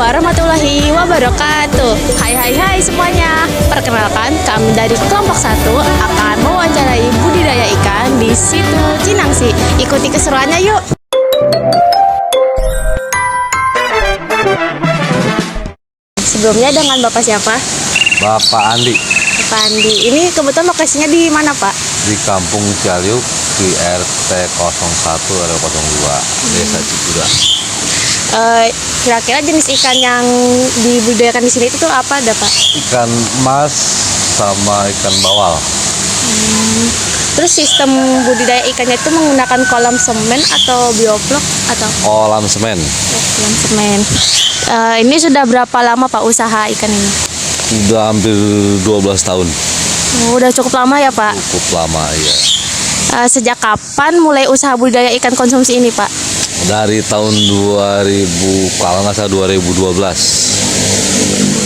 warahmatullahi wabarakatuh. Hai semuanya. Perkenalkan, kami dari kelompok 1 akan mewawancarai budidaya ikan di situ Cinangsi. Ikuti keseruannya yuk. Sebelumnya dengan Bapak siapa? Bapak Andi, Bapak Andi. Ini kebetulan lokasinya di mana, Pak? di Kampung Cialiuk di RT 01 RW 02 Desa Cikuda. Kira-kira jenis ikan yang dibudidayakan di sini itu tuh apa, ada Pak? Ikan emas sama ikan bawal. Terus sistem budidaya ikannya itu menggunakan kolam semen atau bioflok atau Kolam semen. kolam semen? Ini sudah berapa lama Pak usaha ikan ini? Sudah hampir 12 tahun. Oh, udah cukup lama ya Pak. Cukup lama ya. Sejak kapan mulai usaha budidaya ikan konsumsi ini Pak? Dari tahun 2000, kalau nggak salah 2012.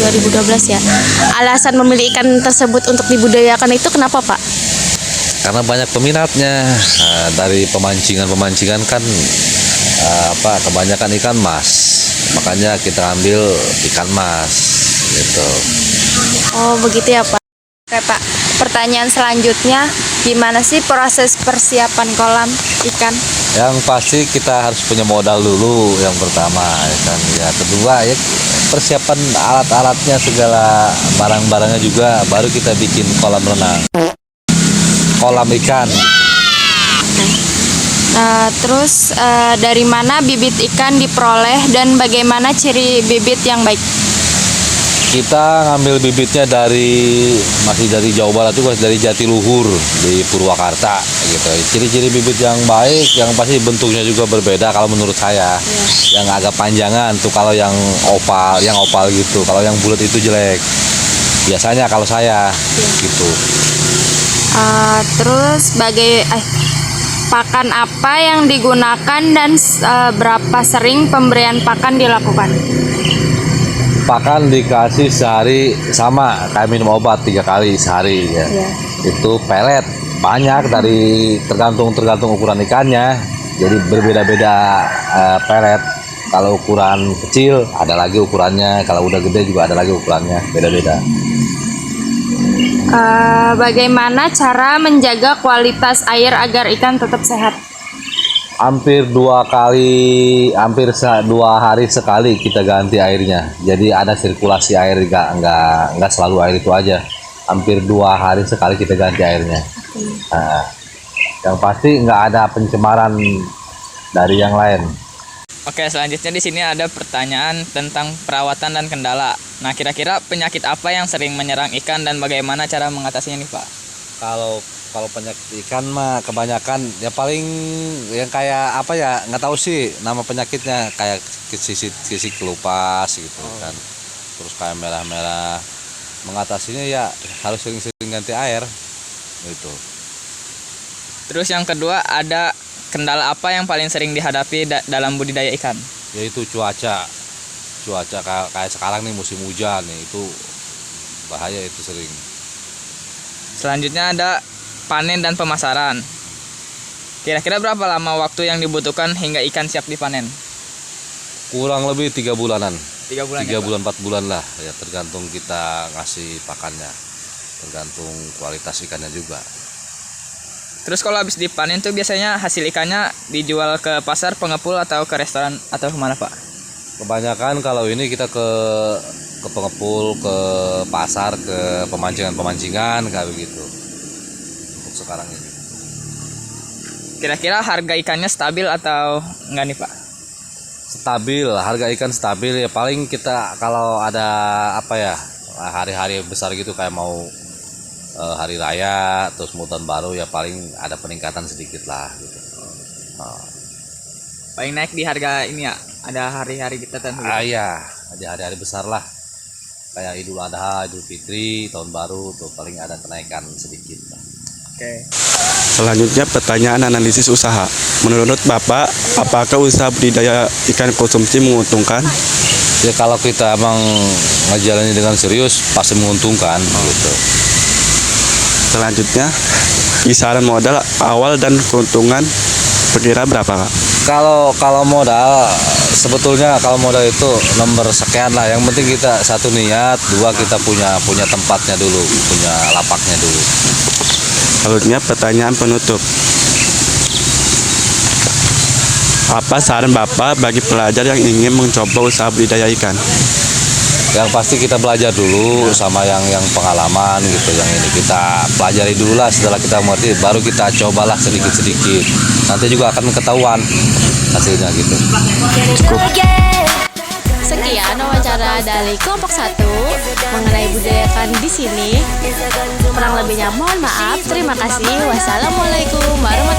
2012 ya. Alasan memilih ikan tersebut untuk dibudidayakan itu kenapa Pak? Karena banyak peminatnya. Dari pemancingan kan kebanyakan ikan mas. Makanya kita ambil ikan mas gitu. Oh begitu ya Pak. Oke Pak, pertanyaan selanjutnya, gimana sih proses persiapan kolam ikan? Yang pasti kita harus punya modal dulu yang pertama ya kan. Ya kedua ya persiapan alat-alatnya segala barang-barangnya juga, baru kita bikin kolam renang. Kolam ikan. Terus dari mana bibit ikan diperoleh dan bagaimana ciri bibit yang baik? Kita ngambil bibitnya masih dari Jawa Barat juga, dari Jatiluhur di Purwakarta gitu. Ciri-ciri bibit yang baik yang pasti bentuknya juga berbeda kalau menurut saya. Yang agak panjangan tuh kalau yang opal gitu. Kalau yang bulat itu jelek. Biasanya kalau saya gitu. Terus pakan apa yang digunakan dan berapa sering pemberian pakan dilakukan? Pakan dikasih sehari sama kayak minum obat 3 kali sehari ya. Itu pelet banyak tergantung ukuran ikannya. Jadi berbeda-beda pelet. Kalau ukuran kecil ada lagi ukurannya, kalau udah gede juga ada lagi ukurannya, beda-beda. Bagaimana cara menjaga kualitas air agar ikan tetap sehat? Hampir 2 hari sekali kita ganti airnya. Jadi ada sirkulasi air, nggak selalu air itu aja. Hampir 2 hari sekali kita ganti airnya. Yang pasti nggak ada pencemaran dari yang lain. Oke, selanjutnya di sini ada pertanyaan tentang perawatan dan kendala. Nah, kira-kira penyakit apa yang sering menyerang ikan dan bagaimana cara mengatasinya nih Pak? Kalau penyakit ikan mah kebanyakan ya paling yang kayak apa ya, nggak tahu sih nama penyakitnya, kayak sisi kelupas gitu kan. Terus kayak merah-merah. Mengatasinya ya harus sering-sering ganti air gitu. Terus yang kedua, ada kendala apa yang paling sering dihadapi dalam budidaya ikan? Yaitu cuaca kayak sekarang nih musim hujan nih, itu bahaya, itu sering. Selanjutnya ada panen dan pemasaran. Kira-kira berapa lama waktu yang dibutuhkan hingga ikan siap dipanen? Kurang lebih 3 bulanan. 3 bulan. 3 bulan 4 bulan lah ya, tergantung kita ngasih pakannya, tergantung kualitas ikannya juga. Terus kalau habis dipanen tuh biasanya hasil ikannya dijual ke pasar, pengepul, atau ke restoran, atau kemana Pak? Kebanyakan kalau ini kita ke pengepul, ke pasar, ke pemancingan kayak begitu untuk sekarang ini. Kira-kira harga ikannya stabil atau enggak nih Pak? Stabil, harga ikan stabil ya. Paling kita kalau ada hari-hari besar gitu kayak mau hari raya terus tahun baru ya paling ada peningkatan sedikit lah gitu. Paling naik di harga ini ya, ada hari-hari tertentu gitu. Iya, ada hari-hari besar lah kayak Idul Adha, Idul Fitri, tahun baru tuh paling ada kenaikan sedikit lah. Oke. Selanjutnya pertanyaan analisis usaha. Menurut Bapak, apakah usaha budidaya ikan konsumsi menguntungkan? Ya kalau kita emang ngejalani dengan serius pasti menguntungkan gitu. Selanjutnya, kisaran modal awal dan keuntungan perkira berapa Kak? Kalau modal sebetulnya kalau modal itu nomor sekian lah. Yang penting kita satu niat, dua kita punya tempatnya dulu, punya lapaknya dulu. Selanjutnya pertanyaan penutup. Apa saran Bapak bagi pelajar yang ingin mencoba usaha budidaya ikan? Yang pasti kita belajar dulu sama yang pengalaman gitu, yang ini kita pelajari dulu lah. Setelah kita mengerti baru kita cobalah sedikit-sedikit, nanti juga akan ketahuan hasilnya gitu. Sekian wawancara dari kelompok 1 mengenai budaya ikan di sini. Kurang lebihnya mohon maaf. Terima kasih. Wassalamualaikum warahmatullahi wabarakatuh.